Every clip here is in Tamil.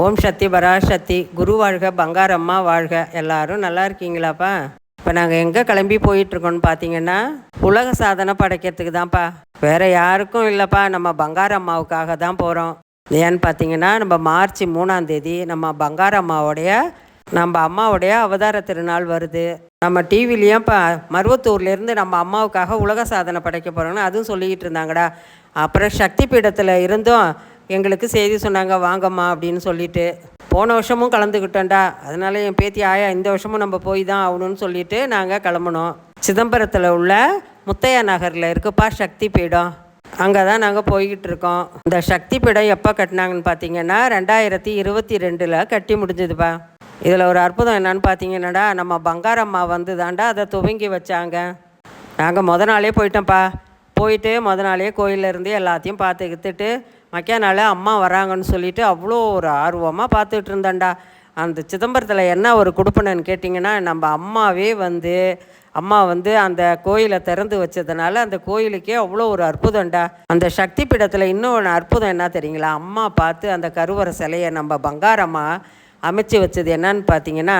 ஓம் சக்தி பராசக்தி. குரு வாழ்க, பங்காரம்மா வாழ்க. எல்லாரும் நல்லா இருக்கீங்களாப்பா? இப்போ நாங்கள் எங்கே கிளம்பி போயிட்டுருக்கோன்னு பார்த்தீங்கன்னா, உலக சாதனை படைக்கிறதுக்கு தான்ப்பா. வேறு யாருக்கும் இல்லைப்பா, நம்ம பங்காரம்மாவுக்காக தான் போகிறோம். ஏன்னு பார்த்தீங்கன்னா, நம்ம மார்ச் 3ஆம் தேதி நம்ம அம்மாவுடைய அவதார திருநாள் வருது. நம்ம டிவிலையும் இப்போ மருவத்தூர்லேருந்து நம்ம அம்மாவுக்காக உலக சாதனை படைக்க போகிறோன்னு அதுவும் சொல்லிக்கிட்டு இருந்தாங்கடா. அப்புறம் சக்தி பீடத்தில் இருந்தும் எங்களுக்கு செய்தி சொன்னாங்க, வாங்கம்மா அப்படின்னு சொல்லிட்டு. போன வருஷமும் கலந்துக்கிட்டோண்டா. அதனால என் பேத்தி ஆயா இந்த வருஷமும் நம்ம போய் தான் ஆகணும்னு சொல்லிட்டு நாங்கள் கிளம்புனோம். சிதம்பரத்தில் உள்ள முத்தையா நகரில் இருக்குப்பா சக்தி பீடம். அங்கே தான் நாங்கள் போய்கிட்டு இருக்கோம். இந்த சக்தி பீடம் எப்போ கட்டினாங்கன்னு பார்த்தீங்கன்னா 2022 கட்டி முடிஞ்சதுப்பா. இதில் ஒரு அற்புதம் என்னன்னு பார்த்தீங்கன்னாடா, நம்ம பங்காரம்மா வந்து தாண்டா அதை துவங்கி வச்சாங்க. நாங்கள் நாளே போயிட்டோம்ப்பா. போயிட்டு நாளே கோயிலில் இருந்து எல்லாத்தையும் பார்த்துக்கிட்டு நாள் அம்மா வராங்கன்னு சொல்லிவிட்டு அவ்வளோ ஒரு ஆர்வமாக பார்த்துட்டு இருந்தேன்டா. அந்த சிதம்பரத்தில் என்ன ஒரு கொடுப்பனன்னு கேட்டிங்கன்னா, நம்ம அம்மா வந்து அந்த கோயிலை திறந்து வச்சதுனால அந்த கோயிலுக்கே அவ்வளோ ஒரு அற்புதம்டா. அந்த சக்தி பீடத்தில் இன்னொன்று அற்புதம் என்ன தெரியுங்களா? அம்மா பார்த்து அந்த கருவறை சிலையை நம்ம பங்காரம்மா அமைச்சு வச்சது என்னன்னு பார்த்தீங்கன்னா,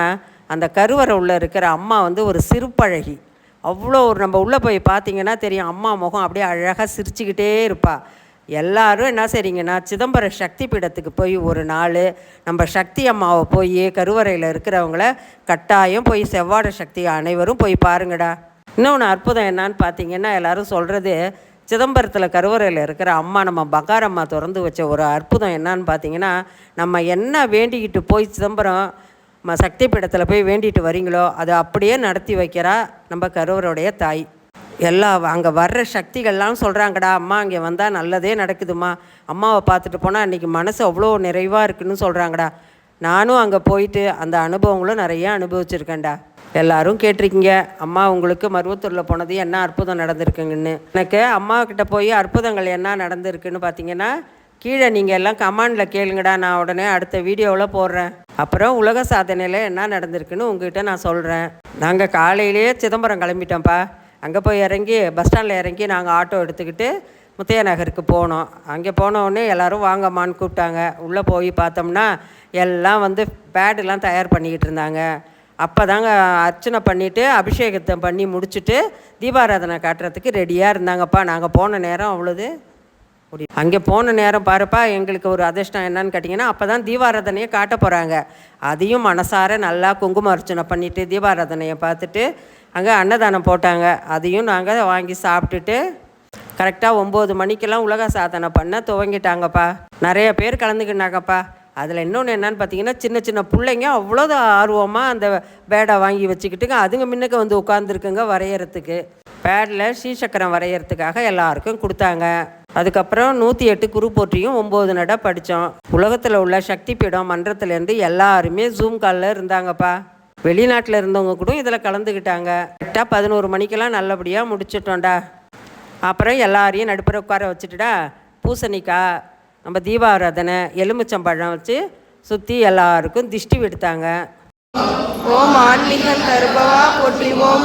அந்த கருவறை உள்ளே இருக்கிற அம்மா வந்து ஒரு சிறுபழகி. அவ்வளோ ஒரு நம்ம உள்ளே போய் பார்த்தீங்கன்னா தெரியும், அம்மா முகம் அப்படியே அழகாக சிரிச்சுக்கிட்டே இருப்பா. எல்லோரும் என்ன செய்றீங்கன்னா, சிதம்பரம் சக்தி பீடத்துக்கு போய் ஒரு நாள் நம்ம சக்தி அம்மாவை போய் கருவறையில் இருக்கிறவங்கள கட்டாயம் போய் செவ்வாடை சக்தி அனைவரும் போய் பாருங்கடா. இன்னொன்று அற்புதம் என்னான்னு பார்த்தீங்கன்னா, எல்லோரும் சொல்கிறது, சிதம்பரத்தில் கருவறையில் இருக்கிற அம்மா நம்ம பங்காரம்மா திறந்து வச்ச ஒரு அற்புதம் என்னான்னு பார்த்தீங்கன்னா, நம்ம என்ன வேண்டிக்கிட்டு போய் சிதம்பரம் சக்தி பீடத்தில் போய் வேண்டிட்டு வரீங்களோ அதை அப்படியே நடத்தி வைக்கிறா நம்ம கருவறையுடைய தாய். அங்கே வர்ற சக்திகள்லாம் சொல்கிறாங்கடா, அம்மா அங்கே வந்தால் நல்லதே நடக்குதுமா, அம்மாவை பார்த்துட்டு போனால் அன்றைக்கி மனசு அவ்வளோ நிறைவாக இருக்குன்னு சொல்கிறாங்கடா. நானும் அங்கே போயிட்டு அந்த அனுபவங்களும் நிறையா அனுபவிச்சிருக்கேன்டா. எல்லோரும் கேட்டிருக்கீங்க, அம்மா உங்களுக்கு மருவத்தூரில் போனது என்ன அற்புதம் நடந்திருக்குங்கன்னு. எனக்கு அம்மாக்கிட்ட போய் அற்புதங்கள் என்ன நடந்திருக்குன்னு பார்த்தீங்கன்னா, கீழே நீங்கள் எல்லாம் கமெண்டில் கேளுங்கடா, நான் உடனே அடுத்த வீடியோவில் போடுறேன். அப்புறம் உலக சாதனையில் என்ன நடந்திருக்குன்னு உங்ககிட்ட நான் சொல்கிறேன். நாங்கள் காலையிலேயே சிதம்பரம் கிளம்பிட்டோம்ப்பா. அங்கே போய் இறங்கி பஸ் ஸ்டாண்டில் இறங்கி நாங்கள் ஆட்டோ எடுத்துக்கிட்டு முத்தையா நகருக்கு போனோம். அங்கே போனோடனே எல்லோரும் வாங்கம்மான்னு கூப்பிட்டாங்க. உள்ளே போய் பார்த்தோம்னா எல்லாம் வந்து பேடெலாம் தயார் பண்ணிக்கிட்டு இருந்தாங்க. அப்போ தாங்க அர்ச்சனை பண்ணிவிட்டு அபிஷேகத்தை பண்ணி முடிச்சுட்டு தீபாராதனை காட்டுறதுக்கு ரெடியாக இருந்தாங்கப்பா. நாங்கள் போன நேரம் அவ்வளோது. அங்கே போன நேரம் பாருப்பா, எங்களுக்கு ஒரு அதிர்ஷ்டம் என்னன்னு கேட்டிங்கன்னா, அப்போ தான் தீபாராதனையை காட்ட போகிறாங்க. அதையும் மனசார நல்லா குங்கும அர்ச்சனை பண்ணிவிட்டு தீபாராதனையை பார்த்துட்டு அங்கே அன்னதானம் போட்டாங்க. அதையும் நாங்கள் வாங்கி சாப்பிட்டுட்டு கரெக்டாக 9 மணிக்கெல்லாம் உலக சாதனை பண்ண துவங்கிட்டாங்கப்பா. நிறைய பேர் கலந்துக்கிட்டாங்கப்பா. அதில் இன்னொன்று என்னன்னு பார்த்தீங்கன்னா, சின்ன சின்ன பிள்ளைங்க அவ்வளோ ஆர்வமாக அந்த பேடை வாங்கி வச்சுக்கிட்டுங்க அதுங்க முன்னுக்கு வந்து உட்காந்துருக்குங்க வரைகிறதுக்கு. பேடில் ஸ்ரீசக்கரம் வரைகிறதுக்காக எல்லாருக்கும் கொடுத்தாங்க. அதுக்கப்புறம் 108 குரு போற்றியும் 9 நட படித்தோம். உலகத்தில் உள்ள சக்தி பீடம் மன்றத்துலேருந்து எல்லாருமே ஜூம் காலில் இருந்தாங்கப்பா. வெளிநாட்டில் இருந்தவங்க கூட இதில் கலந்துக்கிட்டாங்க. கரெக்டாக 11 மணிக்கெல்லாம் நல்லபடியாக முடிச்சிட்டோண்டா. அப்புறம் எல்லாரையும் நடுப்புற உட்கார வச்சுட்டுடா, பூசணிக்காய், நம்ம தீபாராதனை, எலுமிச்சம்பழம் வச்சு சுற்றி எல்லாருக்கும் திஷ்டி எடுத்தாங்க. ஓம் ஆன்மீகம் தருபவா போற்றிவோம்,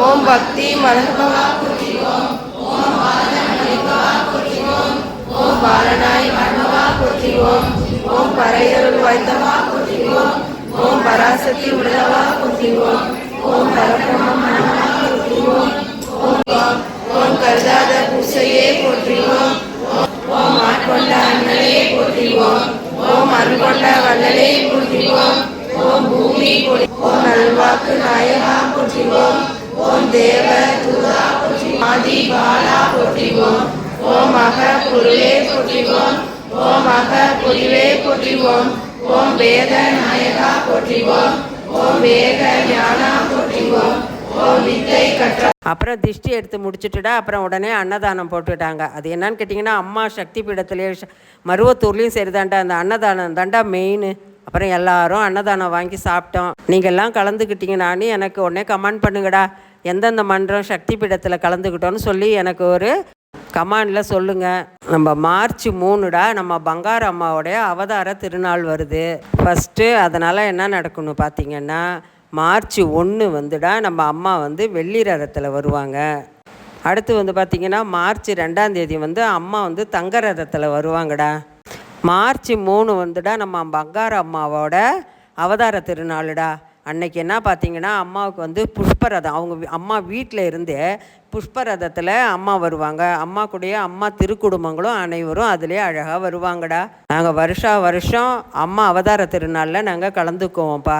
ஓம் பக்தி மலர்பவா போற்றிவோம், ஓம் ஓம் பாலனாய் மன்னவா போற்றிவோம், ஓம் பறையருள் வைத்தவா போற்றிவோம், ஓம் பராசக்தி உடலவா போற்றிவோம், ஓம் பரபிரம்மம் மன்னவா போற்றிவோம், ஓம் கருதாத பூசையே போற்றிவோம், ஓம் ஆட்கொண்ட அண்ணலே போற்றிவோம், ஓம் அருள்கொண்ட வள்ளலே போற்றிவோம், ஓம் பூமி ஓம் நல்வாக்கு நாயகா போற்றிவோம், ஓம் தேவ தூதா போற்றிவோம், ஆதி பாலா போற்றிவோம், ஓம் அக பொருளே போற்றிவோம், ஓம் அக பொறிவே போற்றிவோம், ஓம் வேத நாயகா போற்றிவோம், ஓம் வேத ஞானா போற்றிவோம், ஓம் வித்தை கற்ற. அப்புறம் திஷ்டி எடுத்து முடிச்சுட்டுடா. அப்புறம் உடனே அன்னதானம் போட்டுட்டாங்க. அது என்னன்னு கேட்டிங்கன்னா, அம்மா சக்தி பீடத்துலேயே மருவத்தூர்லேயும் சரிதாண்டா, அந்த அன்னதானம் தாண்டா மெயின். அப்புறம் எல்லாரும் அன்னதானம் வாங்கி சாப்பிட்டோம். நீங்கள்லாம் கலந்துக்கிட்டீங்கன்னான்னு எனக்கு உடனே கமெண்ட் பண்ணுங்கடா, எந்தெந்த மன்றம் சக்தி பீடத்தில் கலந்துக்கிட்டோன்னு சொல்லி எனக்கு ஒரு கமெண்டில் சொல்லுங்கள். நம்ம மார்ச் 3டா நம்ம பங்கார அம்மாவோடைய அவதார திருநாள் வருது ஃபஸ்ட்டு. அதனால் என்ன நடக்கணும் பார்த்திங்கன்னா, மார்ச் 1 வந்துடா நம்ம அம்மா வந்து வெள்ளி ரதத்தில் வருவாங்க. அடுத்து வந்து பார்த்திங்கன்னா மார்ச் 2ஆம் தேதி வந்து அம்மா வந்து தங்க ரதத்தில் வருவாங்கடா. மார்ச் 3 வந்துடா நம்ம பங்கார அம்மாவோட அவதார திருநாளுடா. அன்னைக்கு என்ன பார்த்தீங்கன்னா அம்மாவுக்கு வந்து புஷ்பரதம், அவங்க அம்மா வீட்டில் இருந்தே புஷ்பரதத்தில் அம்மா வருவாங்க. அம்மா கூடயே அம்மா திருக்குடும்பங்களும் அனைவரும் அதிலே அழகாக வருவாங்கடா. நாங்கள் வருஷம் அம்மா அவதார திருநாளில் நாங்கள் கலந்துக்குவோம்ப்பா.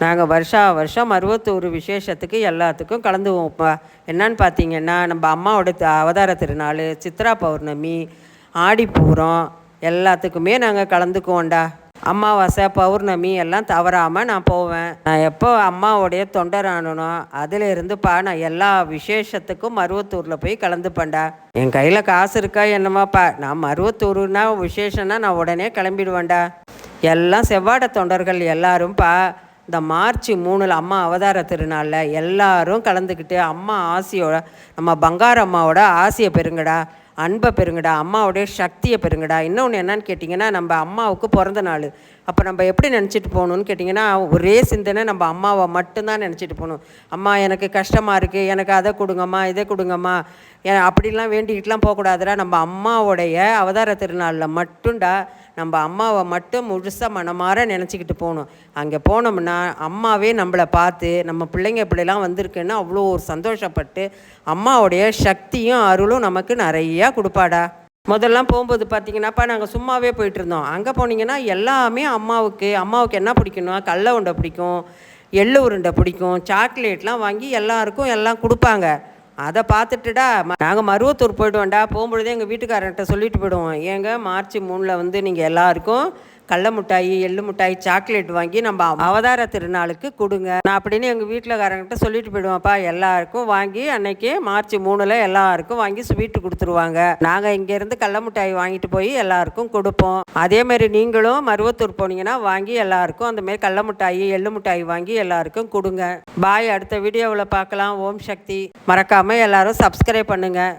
நாங்கள் வருஷம் மருவத்தூர் விசேஷத்துக்கு எல்லாத்துக்கும் கலந்துக்குவோம்ப்பா. என்னன்னு பார்த்தீங்கன்னா நம்ம அம்மாவோட அவதார திருநாள், சித்ரா பௌர்ணமி, ஆடிப்பூரம் எல்லாத்துக்குமே நாங்கள் கலந்துக்குவோம்டா. அமாவாசை பௌர்ணமி எல்லாம் தவறாமல் நான் போவேன். நான் எப்போ அம்மாவோடைய தொண்டரானனோ அதிலிருந்துப்பா நான் எல்லா விசேஷத்துக்கும் மருவத்தூரில் போய் கலந்துப்பேன்டா. என் கையில் காசு இருக்கா என்னமாப்பா, நான் மருவத்தூர்னா விசேஷம்னா நான் உடனே கிளம்பிடுவேன்டா. எல்லாம் செவ்வாடை தொண்டர்கள் எல்லாரும்ப்பா இந்த மார்ச் 3 அம்மா அவதார திருநாளில் எல்லாரும் கலந்துக்கிட்டு அம்மா ஆசையோட நம்ம பங்கார அம்மாவோட ஆசையை பெறுங்கடா, அன்பை பெறுங்கடா, அம்மாவுடைய சக்தியை பெறுங்கடா. இன்னொன்று என்னன்னு கேட்டிங்கன்னா நம்ம அம்மாவுக்கு பிறந்த நாள். அப்போ நம்ம எப்படி நினச்சிட்டு போகணுன்னு கேட்டிங்கன்னா ஒரே சிந்தனை நம்ம அம்மாவை மட்டும்தான் நினச்சிட்டு போகணும். அம்மா எனக்கு கஷ்டமாக இருக்குது, எனக்கு அதை கொடுங்கம்மா, இதை கொடுங்கம்மா, அப்படிலாம் வேண்டிக்கிட்டுலாம் போகக்கூடாதுடா. நம்ம அம்மாவோடைய அவதார திருநாளில் மட்டும்டா நம்ம அம்மாவை மட்டும் முழுசாக மனமாற நினச்சிக்கிட்டு போகணும். அங்கே போனோம்னா அம்மாவே நம்மளை பார்த்து நம்ம பிள்ளைங்க இப்படிலாம் வந்திருக்குன்னு அவ்வளோ ஒரு சந்தோஷப்பட்டு அம்மாவுடைய சக்தியும் அருளும் நமக்கு நிறையா கொடுப்பாடா. முதல்லாம் போகும்போது பார்த்திங்கன்னாப்பா நாங்கள் சும்மாவே போயிட்டுருந்தோம். அங்கே போனீங்கன்னா எல்லாமே அம்மாவுக்கு என்ன பிடிக்கணும், கடல உருண்டை பிடிக்கும், எள்ளு உருண்டை பிடிக்கும், சாக்லேட்லாம் வாங்கி எல்லாருக்கும் எல்லாம் கொடுப்பாங்க. அதை பார்த்துட்டுடா நாங்கள் மருவத்தூர் போய்டுவோம்டா. போகும்பொழுதே எங்கள் வீட்டுக்காரர்கிட்ட சொல்லிட்டு போயிடுவோம், ஏங்க மார்ச் 3 வந்து நீங்கள் எல்லாருக்கும் கடல மிட்டாயி, எள்ளு மிட்டாய், சாக்லேட் வாங்கி நம்ம அவதார திருநாளுக்கு கொடுங்க நான் அப்படின்னு எங்கள் வீட்டில்காரங்கிட்ட சொல்லிட்டு போயிடுவோம்ப்பா. எல்லாருக்கும் வாங்கி அன்னைக்கு மார்ச் 3 எல்லாருக்கும் வாங்கி ஸ்வீட்டு கொடுத்துருவாங்க. நாங்கள் இங்கேருந்து கடல மிட்டாய் வாங்கிட்டு போய் எல்லாருக்கும் கொடுப்போம். அதேமாரி நீங்களும் மருவத்தூர் போனீங்கன்னா வாங்கி எல்லாருக்கும் அந்தமாரி கடல மிட்டாயி, எள்ளு மிட்டாய் வாங்கி எல்லாருக்கும் கொடுங்க. பாய், அடுத்த வீடியோவில் பார்க்கலாம். ஓம் சக்தி. மறக்காமல் எல்லாரும் சப்ஸ்கிரைப் பண்ணுங்கள்.